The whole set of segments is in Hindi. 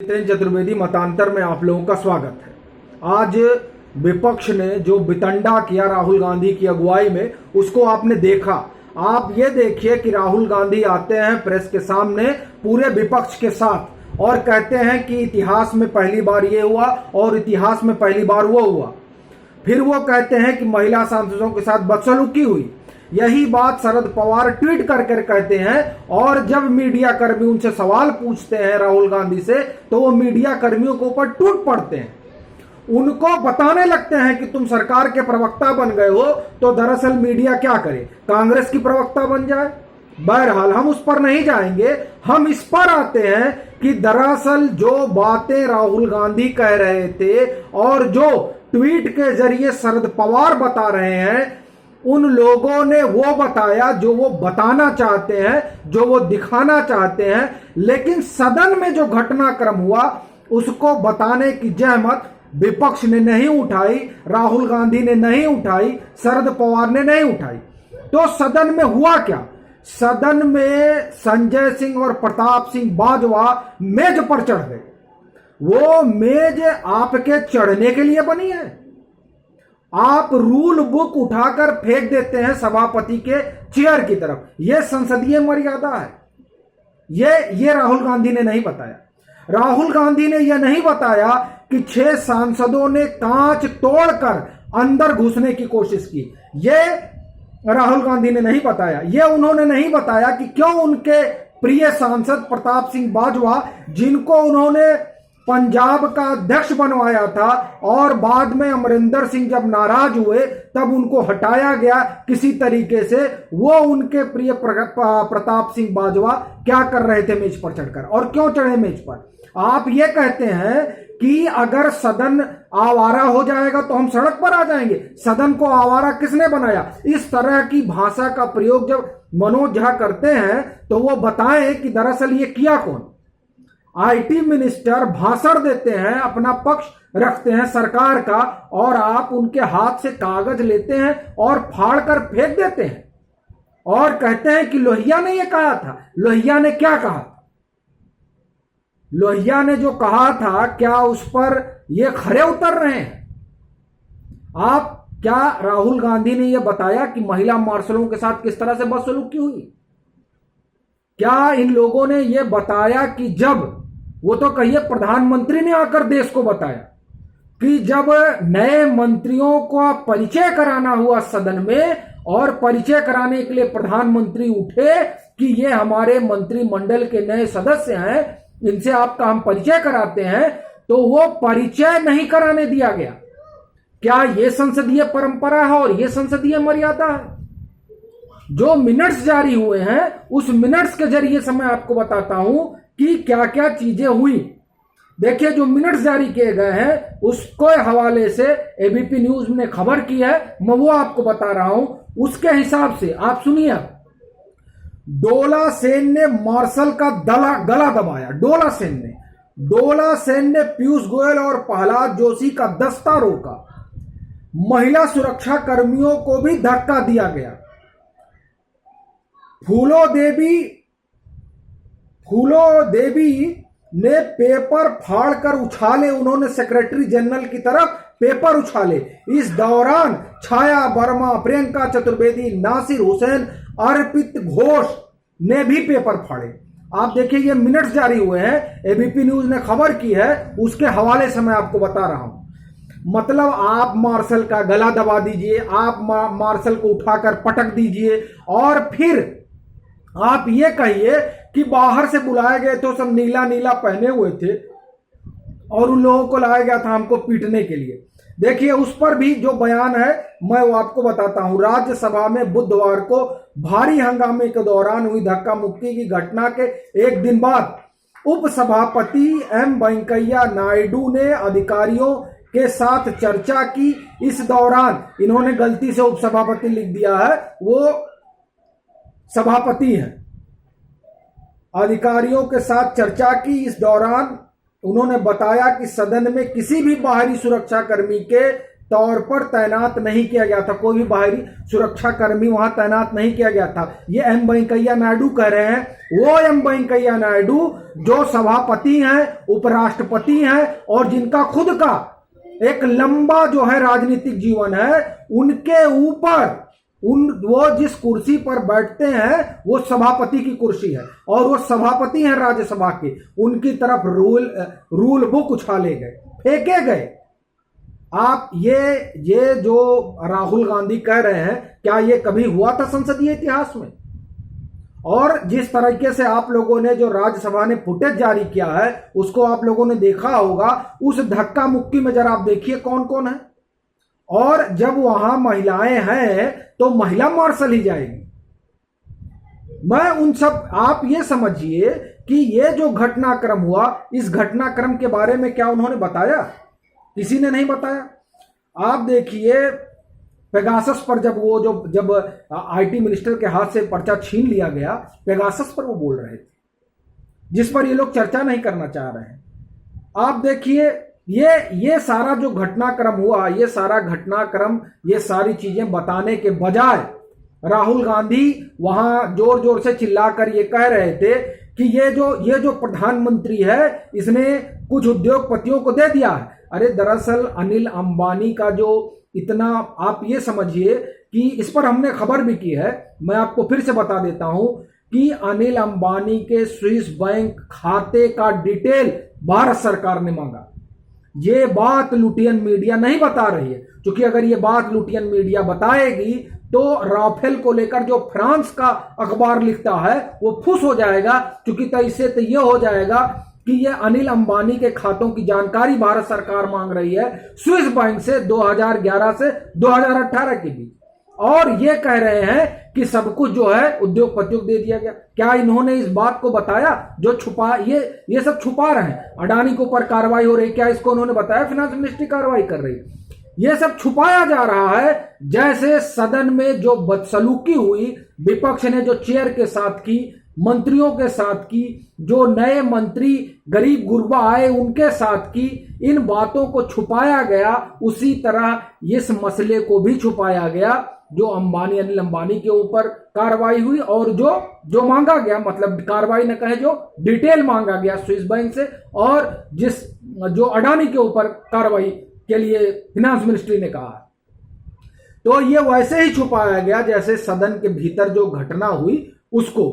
जितेंद्र चतुर्वेदी मतांतर में आप लोगों का स्वागत है। आज विपक्ष ने जो वितंडा किया राहुल गांधी की अगुवाई में, उसको आपने देखा। आप ये देखिए कि राहुल गांधी आते हैं प्रेस के सामने पूरे विपक्ष के साथ और कहते हैं कि इतिहास में पहली बार ये हुआ और इतिहास में पहली बार वो हुआ। फिर वो कहते हैं कि महिला सांसदों के साथ बदसलूकी हुई। यही बात शरद पवार ट्वीट कर कहते हैं और जब मीडिया कर्मी उनसे सवाल पूछते हैं राहुल गांधी से, तो वो मीडिया कर्मियों के ऊपर टूट पड़ते हैं। उनको बताने लगते हैं कि तुम सरकार के प्रवक्ता बन गए हो, तो दरअसल मीडिया क्या करे, कांग्रेस की प्रवक्ता बन जाए। बहरहाल हम उस पर नहीं जाएंगे, हम इस पर आते हैं कि दरअसल जो बातें राहुल गांधी कह रहे थे और जो ट्वीट के जरिए शरद पवार बता रहे हैं, उन लोगों ने वो बताया जो वो बताना चाहते हैं, जो वो दिखाना चाहते हैं। लेकिन सदन में जो घटनाक्रम हुआ उसको बताने की जहमत विपक्ष ने नहीं उठाई, राहुल गांधी ने नहीं उठाई, शरद पवार ने नहीं उठाई। तो सदन में हुआ क्या? सदन में संजय सिंह और प्रताप सिंह बाजवा मेज पर चढ़ गए। वो मेज आपके चढ़ने के लिए बनी है। आप रूल बुक उठाकर फेंक देते हैं सभापति के चेयर की तरफ। यह संसदीय मर्यादा है। ये राहुल गांधी ने नहीं बताया। राहुल गांधी ने यह नहीं बताया कि 6 सांसदों ने कांच तोड़कर अंदर घुसने की कोशिश की। यह राहुल गांधी ने नहीं बताया। यह उन्होंने नहीं बताया कि क्यों उनके प्रिय सांसद प्रताप सिंह बाजवा, जिनको उन्होंने पंजाब का अध्यक्ष बनवाया था और बाद में अमरिंदर सिंह जब नाराज हुए तब उनको हटाया गया किसी तरीके से, वो उनके प्रिय प्रताप सिंह बाजवा क्या कर रहे थे मेज पर चढ़कर, और क्यों चढ़े मेज पर? आप ये कहते हैं कि अगर सदन आवारा हो जाएगा तो हम सड़क पर आ जाएंगे। सदन को आवारा किसने बनाया? इस तरह की भाषा का प्रयोग जब मनोज झा करते हैं तो वो बताएं कि दरअसल ये किया कौन। आईटी मिनिस्टर भाषण देते हैं, अपना पक्ष रखते हैं सरकार का, और आप उनके हाथ से कागज लेते हैं और फाड़ कर फेंक देते हैं और कहते हैं कि लोहिया ने यह कहा था। लोहिया ने क्या कहा? लोहिया ने जो कहा था, क्या उस पर ये खरे उतर रहे हैं? क्या राहुल गांधी ने यह बताया कि महिला मार्शलों के साथ किस तरह से बदसलूकी हुई? क्या इन लोगों ने यह बताया कि जब, वो तो कहिए प्रधानमंत्री ने आकर देश को बताया कि जब नए मंत्रियों को परिचय कराना हुआ सदन में, और परिचय कराने के लिए प्रधानमंत्री उठे कि ये हमारे मंत्रिमंडल के नए सदस्य हैं, इनसे आपका हम परिचय कराते हैं, तो वो परिचय नहीं कराने दिया गया। क्या ये संसदीय परंपरा है और ये संसदीय मर्यादा है? जो मिनट्स जारी हुए हैं, उस मिनट्स के जरिए से मैं आपको बताता हूं कि क्या क्या चीजें हुई। देखिए, जो मिनट्स जारी किए गए हैं उसको हवाले से एबीपी न्यूज ने खबर की है, मैं वो आपको बता रहा हूं। उसके हिसाब से आप सुनिए। डोला सेन ने मार्शल का गला दबाया। डोला सेन ने पीयूष गोयल और प्रहलाद जोशी का दस्ता रोका। महिला सुरक्षा कर्मियों को भी धक्का दिया गया। फूलो देवी ने पेपर फाड़कर उछाले। उन्होंने सेक्रेटरी जनरल की तरफ पेपर उछाले। इस दौरान छाया वर्मा, प्रियंका चतुर्वेदी, नासिर हुसैन, अर्पित घोष ने भी पेपर फाड़े। आप देखिए, ये मिनट्स जारी हुए हैं, एबीपी न्यूज ने खबर की है, उसके हवाले से मैं आपको बता रहा हूं। मतलब आप मार्शल का गला दबा दीजिए, आप मार्शल को उठाकर पटक दीजिए, और फिर आप ये कहिए कि बाहर से बुलाए गए थे, सब नीला नीला पहने हुए थे और उन लोगों को लाया गया था हमको पीटने के लिए। देखिए, उस पर भी जो बयान है मैं वो आपको बताता हूं। राज्यसभा में बुधवार को भारी हंगामे के दौरान हुई धक्का मुक्की की घटना के एक दिन बाद उपसभापति एम वेंकैया नायडू ने अधिकारियों के साथ चर्चा की। इस दौरान इन्होंने गलती से उपसभापति लिख दिया है, वो सभापति हैं। अधिकारियों के साथ चर्चा की। इस दौरान उन्होंने बताया कि सदन में किसी भी बाहरी सुरक्षा कर्मी के तौर पर तैनात नहीं किया गया था, कोई भी बाहरी सुरक्षा कर्मी वहां तैनात नहीं किया गया था। ये एम वेंकैया नायडू कह रहे हैं, वो एम वेंकैया नायडू जो सभापति हैं, उपराष्ट्रपति हैं और जिनका खुद का एक लंबा जो है राजनीतिक जीवन है, उनके ऊपर वो जिस कुर्सी पर बैठते हैं वो सभापति की कुर्सी है और वो सभापति हैं राज्यसभा के, उनकी तरफ रूल बुक उछाले गए, फेंके गए। आप ये जो राहुल गांधी कह रहे हैं, क्या ये कभी हुआ था संसदीय इतिहास में? और जिस तरीके से आप लोगों ने जो राज्यसभा ने फुटेज जारी किया है उसको आप लोगों ने देखा होगा। उस धक्का मुक्की में जरा आप देखिए कौन कौन है, और जब वहां महिलाएं हैं तो महिला मार्शल ही जाएगी। मैं उन सब, आप ये समझिए कि ये जो घटनाक्रम हुआ, इस घटनाक्रम के बारे में क्या उन्होंने बताया? किसी ने नहीं बताया। आप देखिए पेगासस पर जब आईटी मिनिस्टर के हाथ से पर्चा छीन लिया गया, पेगासस पर वो बोल रहे थे, जिस पर ये लोग चर्चा नहीं करना चाह रहे हैं। आप देखिए ये सारा जो घटनाक्रम हुआ, ये सारा घटनाक्रम, ये सारी चीजें बताने के बजाय राहुल गांधी वहां जोर जोर से चिल्लाकर ये कह रहे थे कि ये जो प्रधानमंत्री है इसने कुछ उद्योगपतियों को दे दिया है। अरे दरअसल अनिल अंबानी का जो इतना, आप ये समझिए कि इस पर हमने खबर भी की है, मैं आपको फिर से बता देता हूं कि अनिल अंबानी के स्विस बैंक खाते का डिटेल भारत सरकार ने मांगा। ये बात लुटियन मीडिया नहीं बता रही है, क्योंकि अगर ये बात लुटियन मीडिया बताएगी तो राफेल को लेकर जो फ्रांस का अखबार लिखता है वो फुस हो जाएगा, क्योंकि तो इससे तो ये हो जाएगा कि ये अनिल अंबानी के खातों की जानकारी भारत सरकार मांग रही है स्विस बैंक से 2011 से 2018 के बीच, और ये कह रहे हैं कि सब कुछ जो है उद्योगपतियों को दे दिया गया। क्या इन्होंने इस बात को बताया? जो छुपा, ये सब छुपा रहे हैं। अडानी के ऊपर कार्रवाई हो रही, क्या इसको उन्होंने बताया? फाइनेंस मिनिस्ट्री कार्रवाई कर रही है। ये सब छुपाया जा रहा है। जैसे सदन में जो बदसलूकी हुई, विपक्ष ने जो चेयर के साथ की, मंत्रियों के साथ की, जो नए मंत्री गरीब गुरबा आए उनके साथ की, इन बातों को छुपाया गया, उसी तरह इस मसले को भी छुपाया गया। जो अनिल अंबानी के ऊपर कार्रवाई हुई और जो मांगा गया, मतलब कार्रवाई न कहे, जो डिटेल मांगा गया स्विस बैंक से, और जो अडानी के ऊपर कार्रवाई के लिए फाइनेंस मिनिस्ट्री ने कहा, तो ये वैसे ही छुपाया गया जैसे सदन के भीतर जो घटना हुई उसको।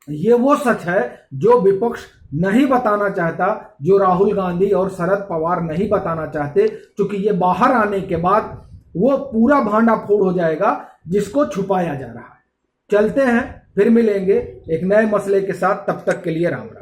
ये वो सच है जो विपक्ष नहीं बताना चाहता, जो राहुल गांधी और शरद पवार नहीं बताना चाहते, क्योंकि ये बाहर आने के बाद वो पूरा भांडा फोड़ हो जाएगा जिसको छुपाया जा रहा है। चलते हैं, फिर मिलेंगे एक नए मसले के साथ। तब तक के लिए राम राम।